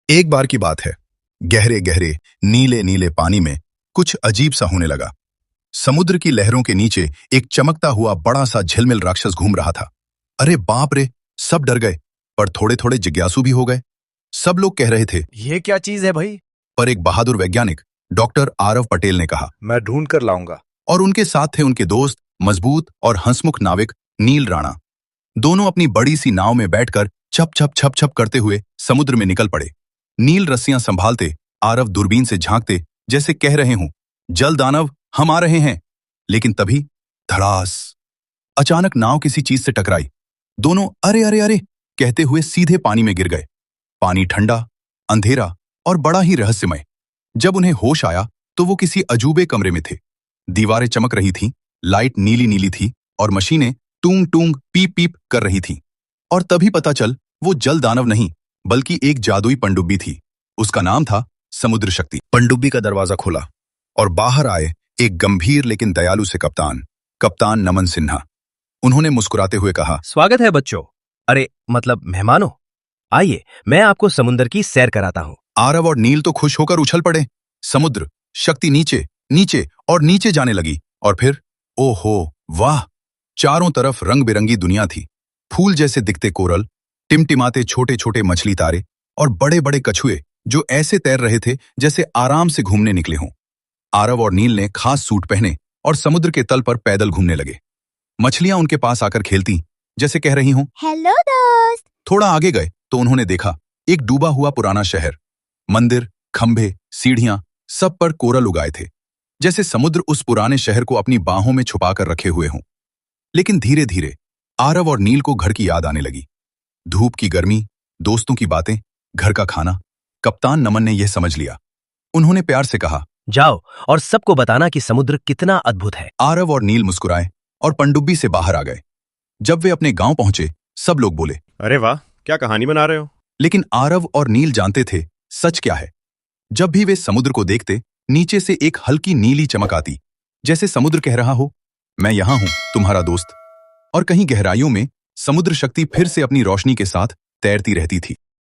एक बार की बात है, गहरे गहरे नीले नीले पानी में कुछ अजीब सा होने लगा। समुद्र की लहरों के नीचे एक चमकता हुआ बड़ा सा झिलमिल राक्षस घूम रहा था। अरे बाप रे, सब डर गए, पर थोड़े थोड़े जिज्ञासु भी हो गए। सब लोग कह रहे थे, ये क्या चीज है भाई? पर एक बहादुर वैज्ञानिक डॉक्टर आरव पटेल ने कहा। मैं ढूंढ कर लाऊंगा। और उनके साथ थे उनके दोस्त मजबूत और हंसमुख नाविक नील राणा। दोनों अपनी बड़ी सी नाव में बैठकर छप छप छप छप करते हुए समुद्र में निकल पड़े। नील रस्सियां संभालते, आरव दूरबीन से झांकते, जैसे कह रहे हों, जल दानव हम आ रहे हैं। लेकिन तभी धड़ास, अचानक नाव किसी चीज से टकराई। दोनों अरे अरे अरे कहते हुए सीधे पानी में गिर गए। पानी ठंडा, अंधेरा और बड़ा ही रहस्यमय। जब उन्हें होश आया तो वो किसी अजूबे कमरे में थे। दीवारें चमक रही थीं, लाइट नीली नीली थी और मशीनें टूंग टूंग पीप पीप कर रही थीं। और तभी पता चल, वो जल दानव नहीं बल्कि एक जादुई पनडुब्बी थी। उसका नाम था समुद्र शक्ति। पनडुब्बी का दरवाजा खुला और बाहर आए एक गंभीर लेकिन दयालु से कप्तान, कप्तान नमन सिन्हा। उन्होंने मुस्कुराते हुए कहा, स्वागत है बच्चों। अरे मतलब मेहमानों, आइए मैं आपको समुद्र की सैर कराता हूँ। आरव और नील तो खुश होकर उछल पड़े। समुद्र शक्ति नीचे नीचे और नीचे जाने लगी और फिर ओहो वाह, चारों तरफ रंग बिरंगी दुनिया थी। फूल जैसे दिखते कोरल, टिमटिमाते छोटे छोटे मछली तारे और बड़े बड़े कछुए जो ऐसे तैर रहे थे जैसे आराम से घूमने निकले हों। आरव और नील ने खास सूट पहने और समुद्र के तल पर पैदल घूमने लगे। मछलियां उनके पास आकर खेलती, जैसे कह रही हों, हेलो दोस्त। थोड़ा आगे गए तो उन्होंने देखा एक डूबा हुआ पुराना शहर। मंदिर, खंभे, सीढ़ियां, सब पर कोरल उगाए थे, जैसे समुद्र उस पुराने शहर को अपनी बाहों में छुपाकर रखे हुए हों। लेकिन धीरे धीरे आरव और नील को घर की याद आने लगी। धूप की गर्मी, दोस्तों की बातें, घर का खाना। कप्तान नमन ने यह समझ लिया। उन्होंने प्यार से कहा, जाओ और सबको बताना कि समुद्र कितना अद्भुत है। आरव और नील मुस्कुराए और पनडुब्बी से बाहर आ गए। जब वे अपने गांव पहुंचे, सब लोग बोले, अरे वाह, क्या कहानी बना रहे हो? लेकिन आरव और नील जानते थे सच क्या है। जब भी वे समुद्र को देखते, नीचे से एक हल्की नीली चमक आती, जैसे समुद्र कह रहा हो, मैं यहां हूं, तुम्हारा दोस्त। और कहीं गहराइयों में समुद्र शक्ति फिर से अपनी रोशनी के साथ तैरती रहती थी।